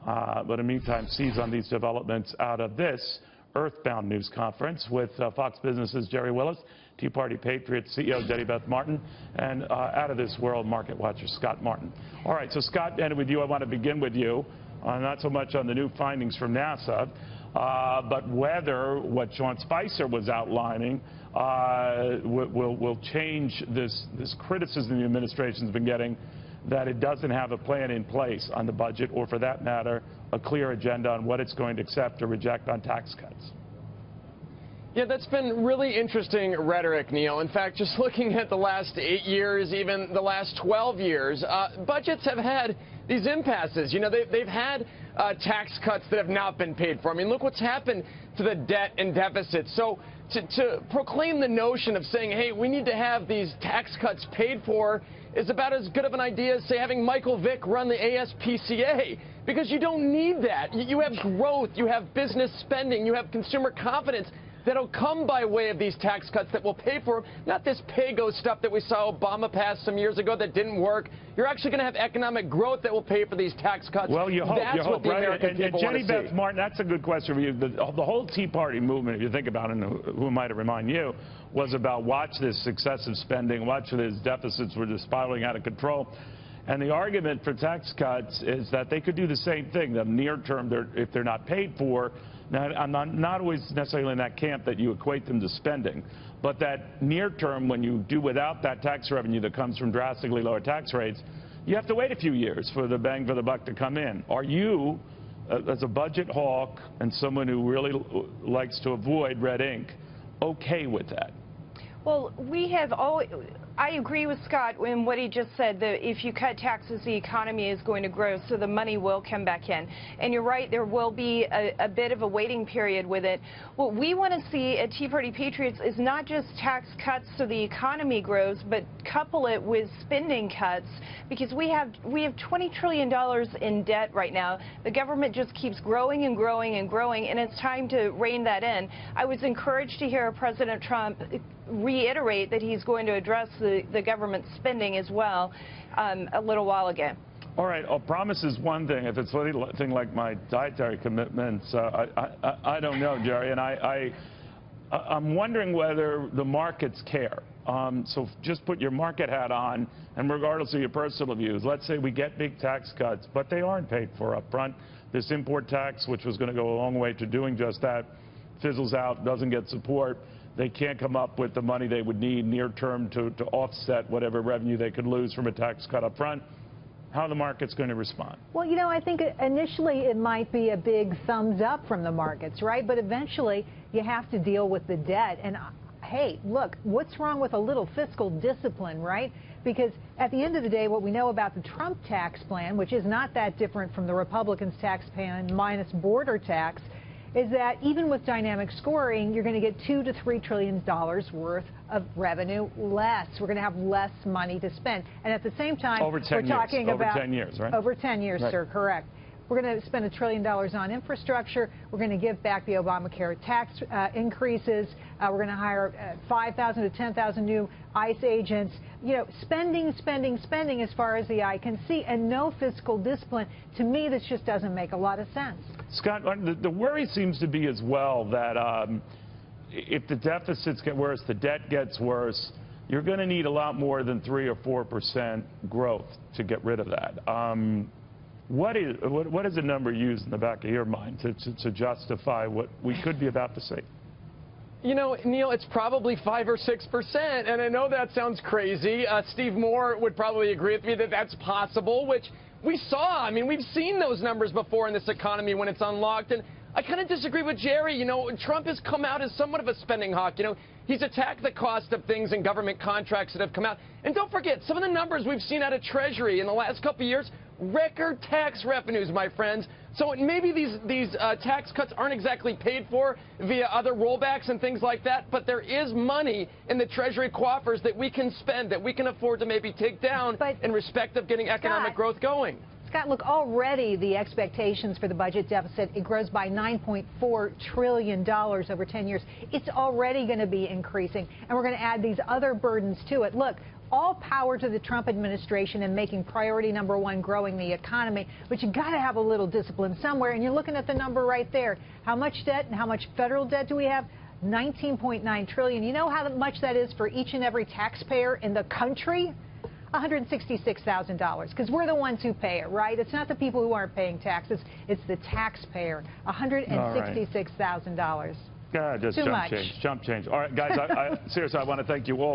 But in the meantime, seize on these developments out of this Earthbound News Conference with Fox Business's Gerri Willis, Tea Party Patriots CEO Beth Martin, and out of this world market watcher Scott Martin. All right, so Scott, and with you, I want to begin with you, not so much on the new findings from NASA, but whether what Sean Spicer was outlining will change this criticism the administration's been getting that it doesn't have a plan in place on the budget, or for that matter, a clear agenda on what it's going to accept or reject on tax cuts. Yeah, that's been really interesting rhetoric, Neil. In fact, just looking at the last 8 years, even the last 12 years, budgets have had these impasses. You know, they've had tax cuts that have not been paid for. I mean, look what's happened to the debt and deficit. So to proclaim the notion of saying, hey, we need to have these tax cuts paid for is about as good of an idea as, say, having Michael Vick run the ASPCA, because you don't need that. You have growth, you have business spending, you have consumer confidence that'll come by way of these tax cuts that will pay for them, not this pay-go stuff that we saw Obama pass some years ago that didn't work. You're actually going to have economic growth that will pay for these tax cuts. Well, you hope, what the right? American people want to see. Beth Martin, that's a good question for you. The whole Tea Party movement, if you think about it, and who am I to remind you, was about watch this excessive spending, watch these deficits were just spiraling out of control. And the argument for tax cuts is that they could do the same thing. The near term, if they're not paid for. Now, I'm not always necessarily in that camp that you equate them to spending, but that near term, when you do without that tax revenue that comes from drastically lower tax rates, you have to wait a few years for the bang for the buck to come in. Are you, as a budget hawk and someone who really likes to avoid red ink, okay with that? Well, we have always, I agree with Scott in what he just said, that if you cut taxes, the economy is going to grow, so the money will come back in. And you're right, there will be a bit of a waiting period with it. What we want to see at Tea Party Patriots is not just tax cuts so the economy grows, but couple it with spending cuts, because we have $20 trillion in debt right now. The government just keeps growing and growing and growing, and it's time to rein that in. I was encouraged to hear President Trump reiterate that he's going to address the government spending as well a little while ago. All right, a promise is one thing. If it's anything like my dietary commitments, I don't know, Gerri, and I'm wondering whether the markets care. So just put your market hat on, and regardless of your personal views, let's say we get big tax cuts, but they aren't paid for up front. This import tax, which was going to go a long way to doing just that, fizzles out, doesn't get support. They can't come up with the money they would need near term to offset whatever revenue they could lose from a tax cut up front. How are the markets going to respond? Well, you know, I think initially it might be a big thumbs up from the markets, right? But eventually you have to deal with the debt. And hey, look, what's wrong with a little fiscal discipline, right? Because at the end of the day, what we know about the Trump tax plan, which is not that different from the Republicans' tax plan minus border tax, is that even with dynamic scoring, you're going to get $2 to $3 trillion worth of revenue less. We're going to have less money to spend. And at the same time, we're talking about over 10 years, right? Over 10 years, right. Sir, correct. We're going to spend $1 trillion on infrastructure. We're going to give back the Obamacare tax increases. We're going to hire 5,000 to 10,000 new ICE agents. You know, spending, spending, spending as far as the eye can see, and no fiscal discipline. To me, this just doesn't make a lot of sense. Scott, the worry seems to be as well that if the deficits get worse, the debt gets worse, you're going to need a lot more than 3 or 4% growth to get rid of that. What is a number used in the back of your mind to justify what we could be about to see? You know, Neil, it's probably 5 or 6%, and I know that sounds crazy. Steve Moore would probably agree with me that that's possible, which we saw. I mean, we've seen those numbers before in this economy when it's unlocked, and I kind of disagree with Gerri. You know, Trump has come out as somewhat of a spending hawk. You know, he's attacked the cost of things in government contracts that have come out. And don't forget, some of the numbers we've seen out of Treasury in the last couple of years, record tax revenues, my friends. So maybe these tax cuts aren't exactly paid for via other rollbacks and things like that, but there is money in the Treasury coffers that we can spend, that we can afford to maybe take down in respect of getting economic growth going. Scott, look, already the expectations for the budget deficit, it grows by $9.4 trillion over 10 years. It's already going to be increasing, and we're going to add these other burdens to it. Look, all power to the Trump administration in making priority number one growing the economy, but you got to have a little discipline somewhere. And you're looking at the number right there. How much debt and how much federal debt do we have? $19.9 trillion. You know how much that is for each and every taxpayer in the country? $166,000, because we're the ones who pay it, right? It's not the people who aren't paying taxes. It's the taxpayer. $166,000. God, just Too jump much. change. Jump change. All right, guys, seriously, I want to thank you all.